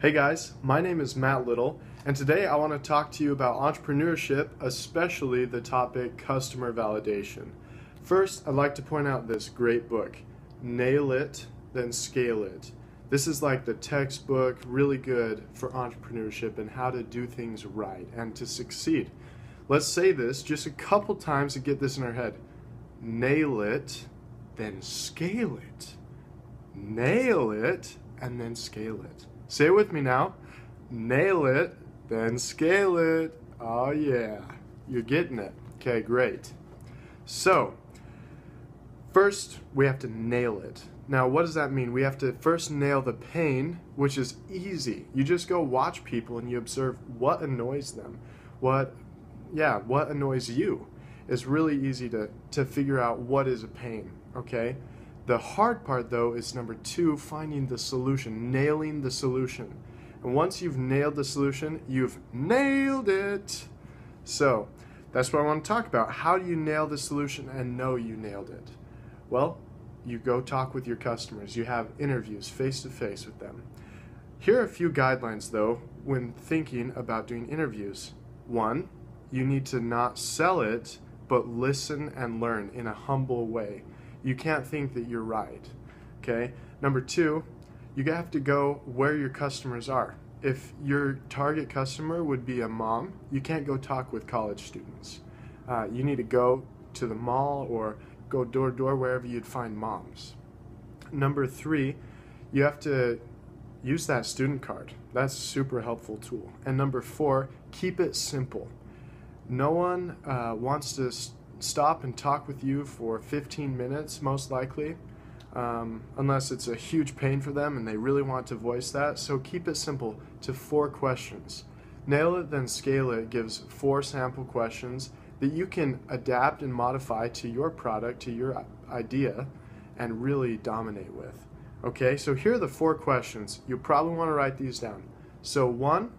Hey guys, my name is Matt Little, and today I want to talk to you about entrepreneurship, especially the topic customer validation. First, I'd like to point out this great book, Nail It, Then Scale It. This is like the textbook, really good for entrepreneurship and how to do things right and to succeed. Let's say this just a couple times to get this in our head. Nail it, then scale it. Nail it, and then scale it. Say it with me now. Nail it, then scale it. Oh yeah, you're getting it. Okay, great. So, first we have to nail it. Now, what does that mean? We have to first nail the pain, which is easy. You just go watch people and you observe what annoys them. What annoys you. It's really easy to figure out what is a pain, okay? The hard part, though, is number 2, finding the solution, nailing the solution. And once you've nailed the solution, you've nailed it. So that's what I want to talk about. How do you nail the solution and know you nailed it? Well, you go talk with your customers. You have interviews face-to-face with them. Here are a few guidelines, though, when thinking about doing interviews. 1, you need to not sell it, but listen and learn in a humble way. You can't think that you're right, okay? Number 2, you have to go where your customers are. If your target customer would be a mom, you can't go talk with college students. You need to go to the mall or go door to door wherever you'd find moms. Number 3, you have to use that student card. That's a super helpful tool. And number 4, keep it simple. No one wants to stop and talk with you for 15 minutes, most likely, unless it's a huge pain for them and they really want to voice that. So keep it simple to 4 questions. Nail it, then scale it gives 4 sample questions that you can adapt and modify to your product, to your idea, and really dominate with. Okay, so here are the 4 questions. You'll probably want to write these down. So 1,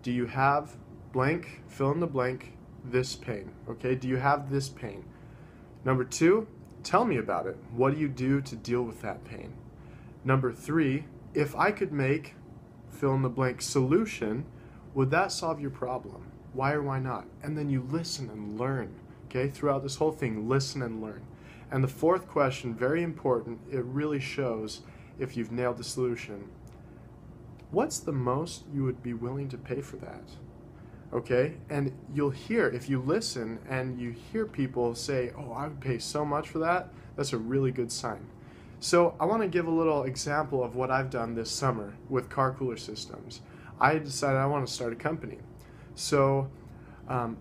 do you have blank, fill in the blank, this pain? Okay, do you have this pain? Number 2, tell me about it. What do you do to deal with that pain? Number 3, if I could make fill in the blank solution, would that solve your problem? Why or why not? And then you listen and learn. Okay, throughout this whole thing, listen and learn. And the 4th question, very important, it really shows if you've nailed the solution. What's the most you would be willing to pay for that? Okay, and you'll hear, if you listen and you hear people say, oh, I would pay so much for that, that's a really good sign. So I want to give a little example of what I've done this summer with car cooler systems. I decided I want to start a company. So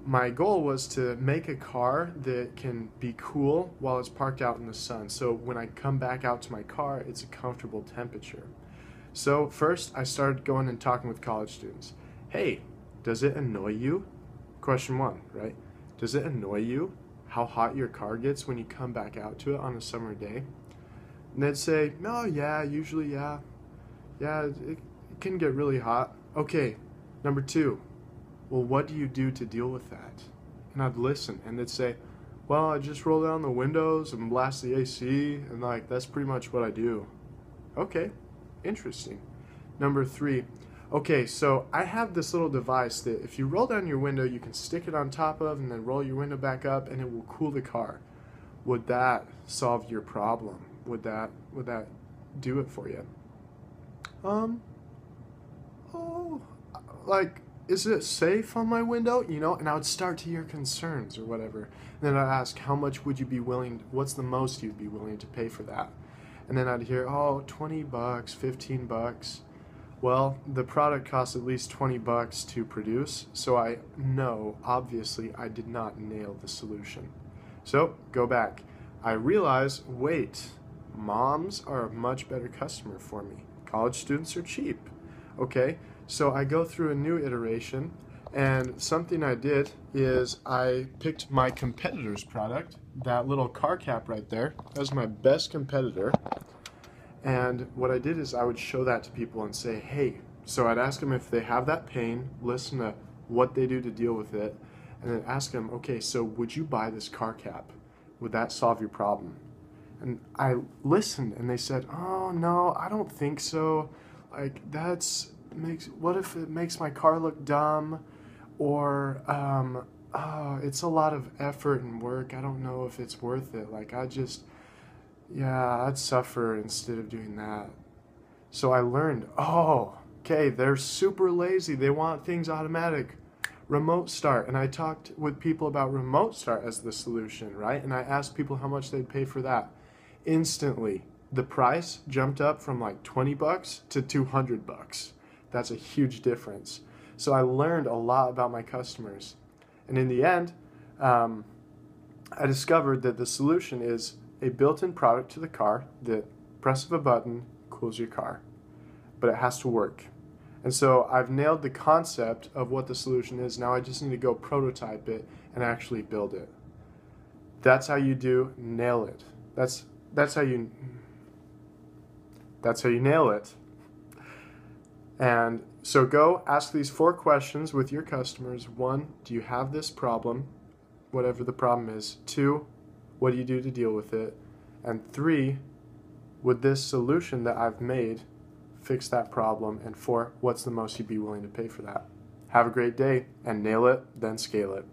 my goal was to make a car that can be cool while it's parked out in the sun. So when I come back out to my car, it's a comfortable temperature. So first I started going and talking with college students. Hey, does it annoy you? Question 1, right? Does it annoy you how hot your car gets when you come back out to it on a summer day? And they'd say, no, yeah, usually, yeah. Yeah, it can get really hot. Okay, number 2, well, what do you do to deal with that? And I'd listen, and they'd say, well, I just roll down the windows and blast the AC, and like, that's pretty much what I do. Okay, interesting. Number 3, okay, so I have this little device that if you roll down your window, you can stick it on top of and then roll your window back up and it will cool the car. Would that solve your problem? Would that do it for you? Like, is it safe on my window? You know, and I would start to hear concerns or whatever. And then I'd ask, how much would you be willing, what's the most you'd be willing to pay for that? And then I'd hear, oh, $20, $15. Well, the product costs at least $20 to produce, so I know, obviously, I did not nail the solution. So, go back. I realize, wait, moms are a much better customer for me. College students are cheap. Okay, so I go through a new iteration, and something I did is I picked my competitor's product, that little car cap right there. That was my best competitor. And what I did is I would show that to people and say, hey, so I'd ask them if they have that pain, listen to what they do to deal with it, and then ask them, okay, so would you buy this car cap? Would that solve your problem? And I listened and they said, oh, no, I don't think so. Like, that's it makes my car look dumb, or oh, it's a lot of effort and work. I don't know if it's worth it. Like I'd suffer instead of doing that. So I learned, oh, okay, they're super lazy. They want things automatic. Remote start. And I talked with people about remote start as the solution, right? And I asked people how much they'd pay for that. Instantly, the price jumped up from like $20 to $200. That's a huge difference. So I learned a lot about my customers. And in the end, I discovered that the solution is a built-in product to the car that press of a button cools your car. But it has to work. And so I've nailed the concept of what the solution is. Now I just need to go prototype it and actually build it. That's how you nail it. That's how you nail it. And so go ask these 4 questions with your customers. 1, do you have this problem? Whatever the problem is. 2, what do you do to deal with it? And 3, would this solution that I've made fix that problem? And 4, what's the most you'd be willing to pay for that? Have a great day, and nail it, then scale it.